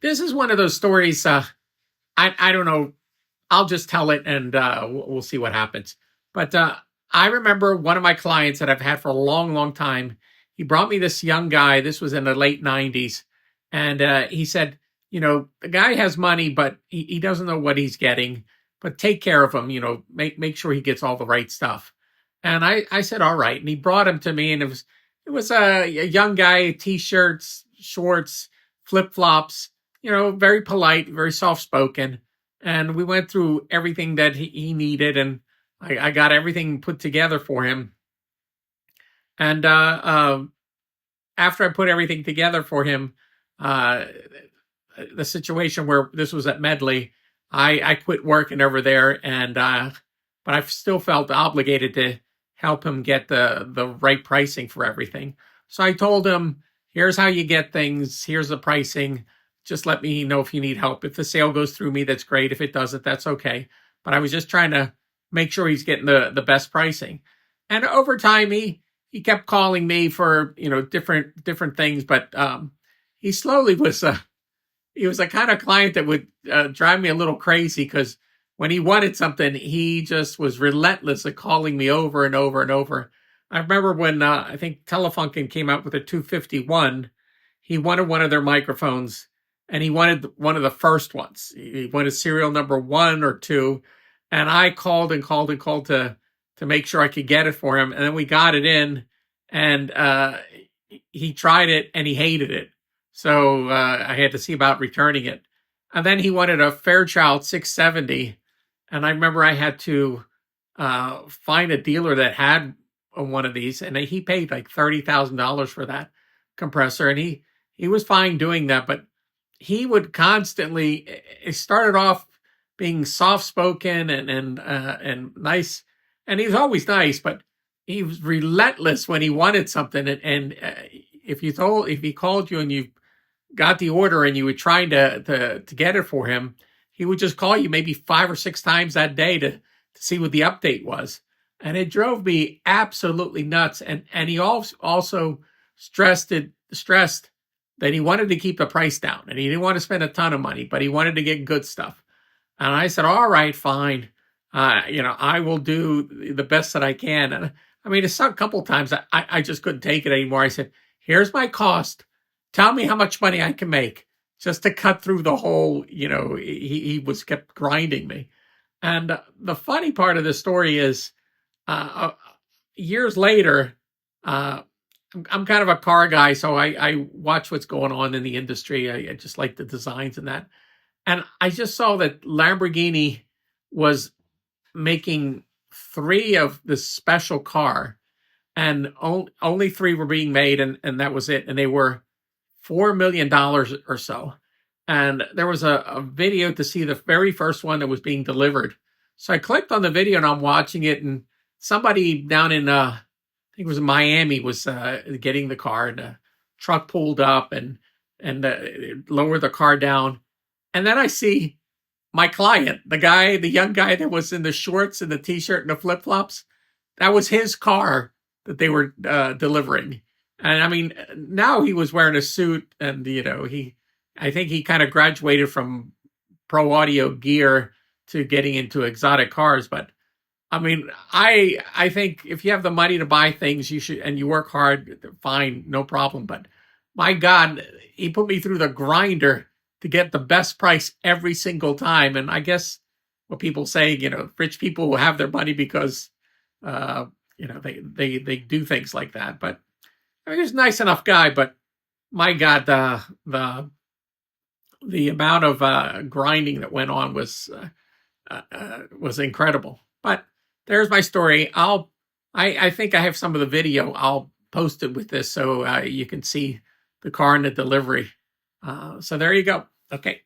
This is one of those stories. I don't know. I'll just tell it, and we'll see what happens. But I remember one of my clients that I've had for a long, long time. He brought me this young guy. This was in the late '90s, and he said, the guy has money, but he doesn't know what he's getting. But take care of him. Make sure he gets all the right stuff. And I said, all right. And he brought him to me, and it was a young guy, t-shirts, shorts, flip flops. Very polite, very soft spoken, and we went through everything that he needed, and I got everything put together for him. And after I put everything together for him, uh, the situation where this was at Medley, I quit working over there, and but I still felt obligated to help him get the right pricing for everything. So I told him, "Here's how you get things. Here's the pricing. Just let me know if you need help. If the sale goes through me, that's great. If it doesn't, that's okay." But I was just trying to make sure he's getting the best pricing. And over time, he kept calling me for different things, but he slowly was he was a kind of client that would drive me a little crazy, because when he wanted something, he just was relentless at calling me over and over and over. I remember when I think Telefunken came out with a 251, he wanted one of their microphones, and he wanted one of the first ones. He wanted serial number 1 or 2, and I called and called and called to make sure I could get it for him. And then we got it in, and he tried it and he hated it. So I had to see about returning it. And then he wanted a Fairchild 670. And I remember I had to find a dealer that had one of these. And he paid like $30,000 for that compressor. And he was fine doing that. But he would constantly, it started off being soft spoken and nice. And he was always nice, but he was relentless when he wanted something. And if he called you and you got the order and you were trying to get it for him, he would just call you maybe 5 or 6 times that day to see what the update was. And it drove me absolutely nuts. And he also stressed that he wanted to keep the price down, and he didn't want to spend a ton of money, but he wanted to get good stuff. And I said, all right, fine. I will do the best that I can. And I mean, a couple times I just couldn't take it anymore. I said, here's my cost. Tell me how much money I can make, just to cut through the whole, he was kept grinding me. And the funny part of the story is, years later, I'm kind of a car guy, so I watch what's going on in the industry. I just like the designs and that. And I just saw that Lamborghini was making 3 of this special car, and only 3 were being made, and that was it. And they were $4 million or so. And there was a video to see the very first one that was being delivered. So I clicked on the video and I'm watching it, and somebody down in, I think it was in Miami, was getting the car, and the truck pulled up and lowered the car down. And then I see my client, the young guy that was in the shorts and the t-shirt and the flip-flops. That was his car that they were delivering. And I mean, now he was wearing a suit, and I think he kind of graduated from pro audio gear to getting into exotic cars. But I mean, I think if you have the money to buy things, you should, and you work hard, fine, no problem. But my God, he put me through the grinder to get the best price every single time. And I guess what people say, rich people will have their money because, they do things like that. But I mean, he's a nice enough guy, but my God, the amount of grinding that went on was incredible. But there's my story. I think I have some of the video. I'll post it with this so you can see the car and the delivery. So there you go. Okay.